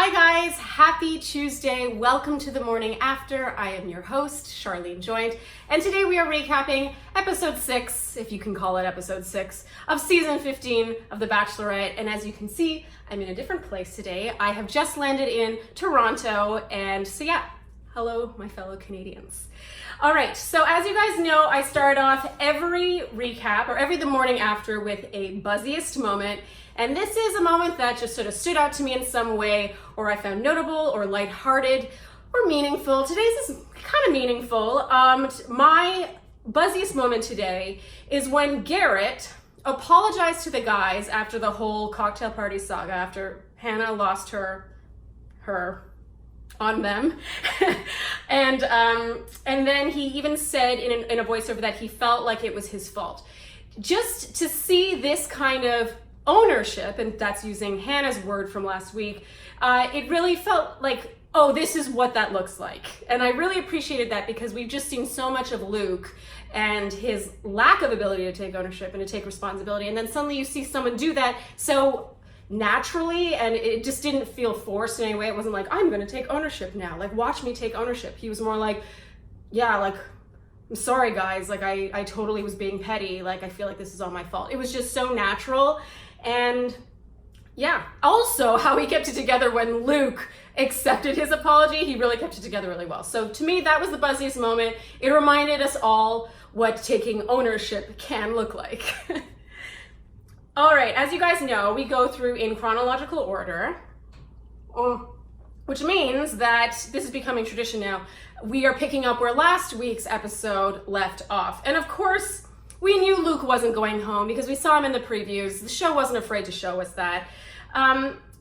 Hi guys, happy Tuesday. Welcome to the morning after. I am your host, Charlene Joint, and today we are recapping episode 6, if you can call it episode 6, of season 15 of The Bachelorette. And as you can see, I'm in a different place today. I have just landed in Toronto, and so yeah, hello my fellow Canadians. All right, so as you guys know, I start off every recap or every the morning after with a buzziest moment. And this is a moment that just sort of stood out to me in some way, or I found notable or lighthearted or meaningful. Today's is kind of meaningful. My buzziest moment today is when Garrett apologized to the guys after the whole cocktail party saga, after Hannah lost her on them. and then he even said in a voiceover that he felt like it was his fault. Just to see this kind of ownership, and that's using Hannah's word from last week, it really felt like, oh, this is what that looks like. And I really appreciated that because we've just seen so much of Luke and his lack of ability to take ownership and to take responsibility. And then suddenly you see someone do that so naturally, and it just didn't feel forced in any way. It wasn't like, I'm gonna take ownership now, like watch me take ownership. He was more like, yeah, like, I'm sorry guys, like I totally was being petty, like I feel like this is all my fault. It was just so natural. And yeah, also how he kept it together when Luke accepted his apology, he really kept it together really well. So to me, that was the buzziest moment. It reminded us all what taking ownership can look like. All right, as you guys know, we go through in chronological order, which means that this is becoming tradition now. We are picking up where last week's episode left off. And of course, we knew Luke wasn't going home because we saw him in the previews. The show wasn't afraid to show us that.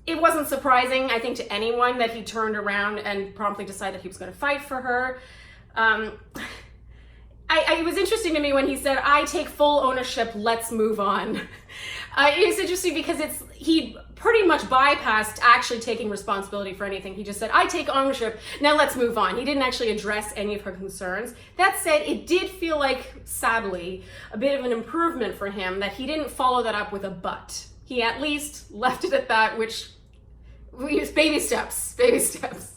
It wasn't surprising, I think, to anyone that he turned around and promptly decided he was going to fight for her. It was interesting to me when he said, I take full ownership, let's move on. It was interesting because he pretty much bypassed actually taking responsibility for anything. He just said, I take ownership, now let's move on. He didn't actually address any of her concerns. That said, it did feel like, sadly, a bit of an improvement for him that he didn't follow that up with a but. He at least left it at that, which was baby steps, baby steps.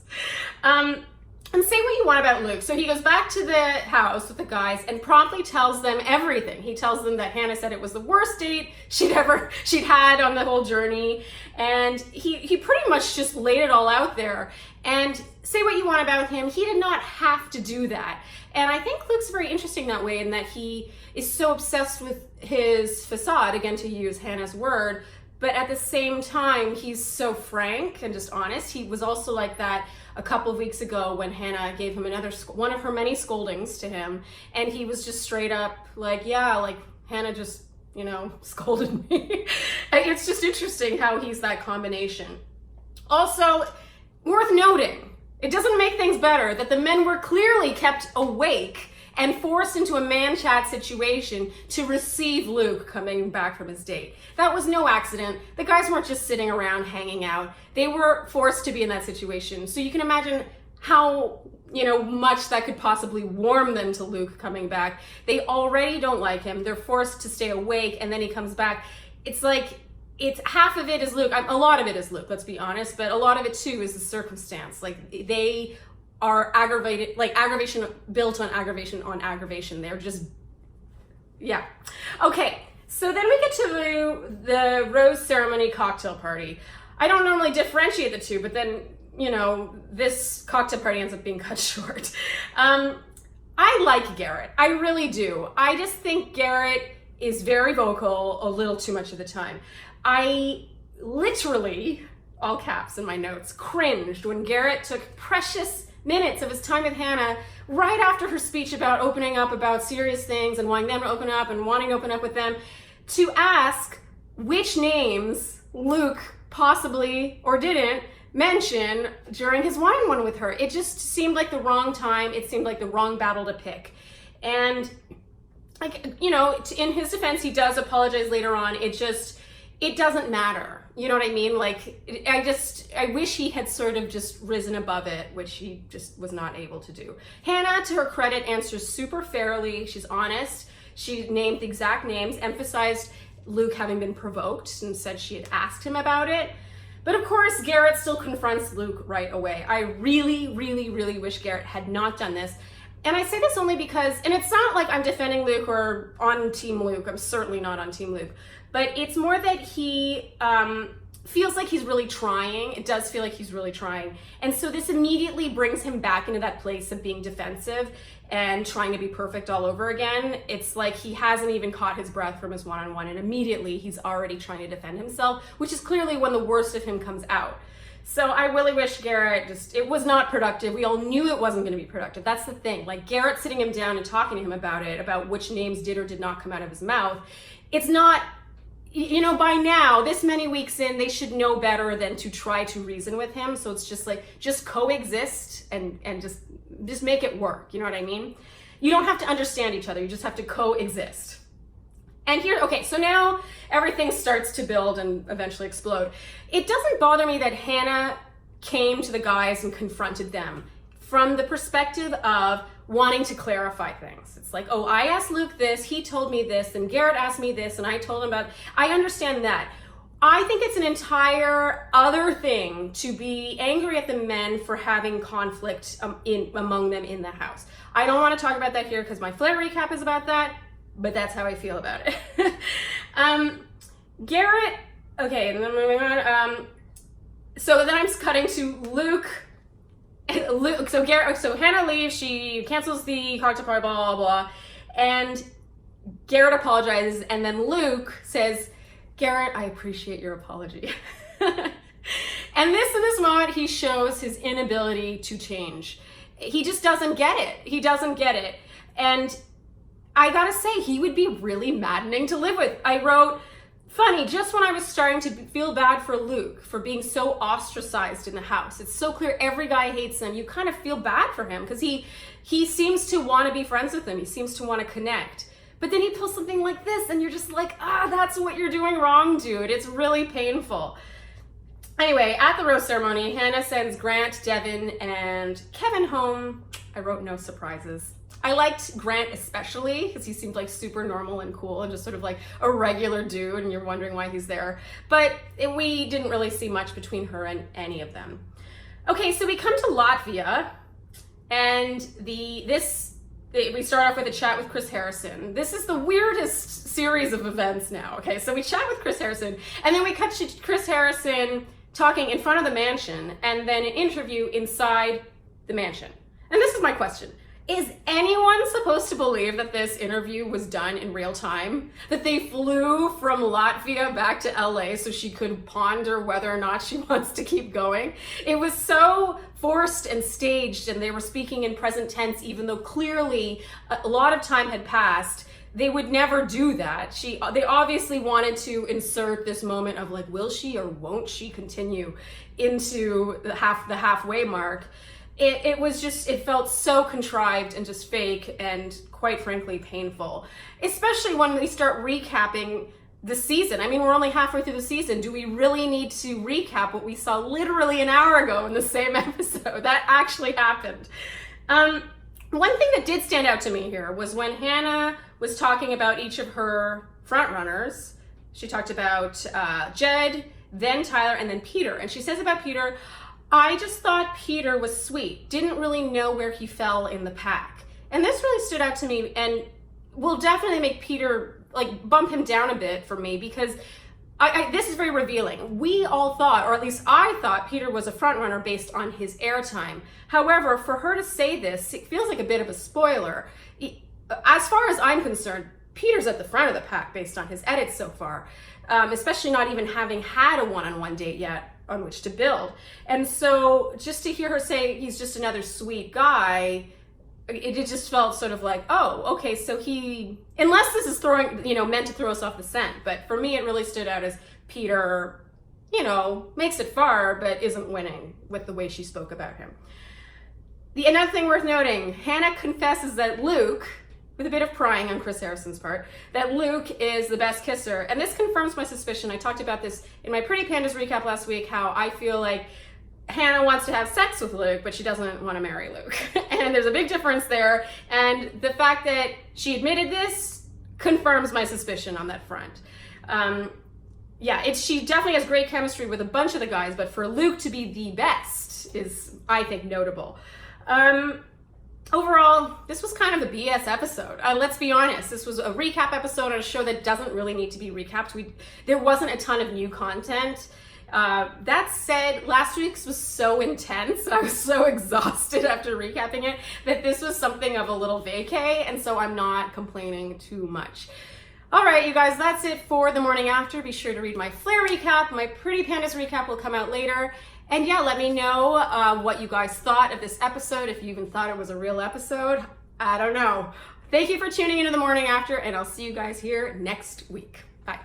And say what you want about Luke. So he goes back to the house with the guys and promptly tells them everything. He tells them that Hannah said it was the worst date she'd had on the whole journey. And he pretty much just laid it all out there. And say what you want about him, he did not have to do that. And I think Luke's very interesting that way in that he is so obsessed with his facade, again to use Hannah's word, but at the same time, he's so frank and just honest. He was also like that a couple of weeks ago when Hannah gave him one of her many scoldings to him. And he was just straight up like, yeah, like Hannah just, scolded me. It's just interesting how he's that combination. Also, worth noting, it doesn't make things better that the men were clearly kept awake and forced into a man chat situation to receive Luke coming back from his date. That was no accident. The guys weren't just sitting around hanging out. They were forced to be in that situation. So you can imagine how, much that could possibly warm them to Luke coming back. They already don't like him. They're forced to stay awake, and then he comes back. It's like, half of it is Luke. A lot of it is Luke, let's be honest, but a lot of it too is the circumstance. Like they are aggravated, like aggravation built on aggravation on aggravation. They're just, yeah. Okay, so then we get to the rose ceremony cocktail party. I don't normally differentiate the two, but then, this cocktail party ends up being cut short. I like Garrett, I really do. I just think Garrett is very vocal a little too much of the time. I literally, all caps in my notes, cringed when Garrett took precious minutes of his time with Hannah right after her speech about opening up about serious things and wanting them to open up and wanting to open up with them to ask which names Luke possibly or didn't mention during his one-on-one with her. It just seemed like the wrong time. It seemed like the wrong battle to pick. And in his defense, he does apologize later on. It doesn't matter. You know what I mean? Like, I wish he had sort of just risen above it, which he just was not able to do. Hannah, to her credit, answers super fairly. She's honest. She named the exact names, emphasized Luke having been provoked and said she had asked him about it. But of course, Garrett still confronts Luke right away. I really, really, really wish Garrett had not done this. And I say this only because, and it's not like I'm defending Luke or on Team Luke. I'm certainly not on Team Luke. But it's more that he feels like he's really trying. It does feel like he's really trying. And so this immediately brings him back into that place of being defensive and trying to be perfect all over again. It's like he hasn't even caught his breath from his one-on-one, and immediately he's already trying to defend himself, which is clearly when the worst of him comes out. So I really wish Garrett it was not productive. We all knew it wasn't going to be productive. That's the thing. Like, Garrett sitting him down and talking to him about which names did or did not come out of his mouth. It's not, by now, this many weeks in, they should know better than to try to reason with him. So it's just like, just coexist and just make it work. You know what I mean? You don't have to understand each other. You just have to coexist. And here, okay, so now everything starts to build and eventually explode. It doesn't bother me that Hannah came to the guys and confronted them from the perspective of wanting to clarify things. It's like, oh, I asked Luke this, he told me this, and Garrett asked me this, and I told him about, I understand that. I think it's an entire other thing to be angry at the men for having conflict among them in the house. I don't want to talk about that here because my Flair recap is about that, but that's how I feel about it. Garrett, okay, and then moving on. So then I'm cutting to Luke. So Hannah leaves, she cancels the cocktail party, blah, blah, blah. And Garrett apologizes, and then Luke says, Garrett, I appreciate your apology. And in this moment, he shows his inability to change. He just doesn't get it. He doesn't get it. And I gotta say, he would be really maddening to live with. I wrote, funny, just when I was starting to feel bad for Luke for being so ostracized in the house. It's so clear every guy hates him. You kind of feel bad for him because he seems to want to be friends with him. He seems to want to connect. But then he pulls something like this and you're just like, that's what you're doing wrong, dude. It's really painful. Anyway, at the rose ceremony, Hannah sends Grant, Devin, and Kevin home. I wrote no surprises. I liked Grant especially because he seemed like super normal and cool and just sort of like a regular dude and you're wondering why he's there. But we didn't really see much between her and any of them. Okay, so we come to Latvia and we start off with a chat with Chris Harrison. This is the weirdest series of events now. Okay, so we chat with Chris Harrison and then we cut to Chris Harrison talking in front of the mansion and then an interview inside the mansion. And this is my question. Is anyone supposed to believe that this interview was done in real time? That they flew from Latvia back to LA so she could ponder whether or not she wants to keep going? It was so forced and staged, and they were speaking in present tense even though clearly a lot of time had passed. They would never do that. They obviously wanted to insert this moment of like, will she or won't she continue into the halfway mark? It felt so contrived and just fake and quite frankly painful, especially when we start recapping the season. I mean, we're only halfway through the season. Do we really need to recap what we saw literally an hour ago in the same episode? That actually happened. One thing that did stand out to me here was when Hannah was talking about each of her frontrunners. She talked about Jed, then Tyler, and then Peter. And she says about Peter, I just thought Peter was sweet, didn't really know where he fell in the pack. And this really stood out to me and will definitely make Peter, like, bump him down a bit for me because this is very revealing. We all thought, or at least I thought, Peter was a front runner based on his airtime. However, for her to say this, it feels like a bit of a spoiler. As far as I'm concerned, Peter's at the front of the pack based on his edits so far, especially not even having had a one-on-one date yet on which to build. And so just to hear her say he's just another sweet guy, it just felt sort of like, oh, okay, so unless this is meant to throw us off the scent, but for me it really stood out as Peter, makes it far, but isn't winning with the way she spoke about him. Another thing worth noting, Hannah confesses that Luke, with a bit of prying on Chris Harrison's part, that Luke is the best kisser. And this confirms my suspicion. I talked about this in my Pretty Pandas recap last week, how I feel like Hannah wants to have sex with Luke, but she doesn't want to marry Luke. And there's a big difference there. And the fact that she admitted this confirms my suspicion on that front. yeah, she definitely has great chemistry with a bunch of the guys, but for Luke to be the best is, I think, notable. Overall, this was kind of a BS episode. Let's be honest, this was a recap episode on a show that doesn't really need to be recapped. There wasn't a ton of new content. That said, last week's was so intense, I was so exhausted after recapping it, that this was something of a little vacay, and so I'm not complaining too much. All right, you guys, that's it for the morning after. Be sure to read my Flare recap. My Pretty Pandas recap will come out later. And yeah, let me know what you guys thought of this episode, if you even thought it was a real episode. I don't know. Thank you for tuning into the morning after, and I'll see you guys here next week. Bye.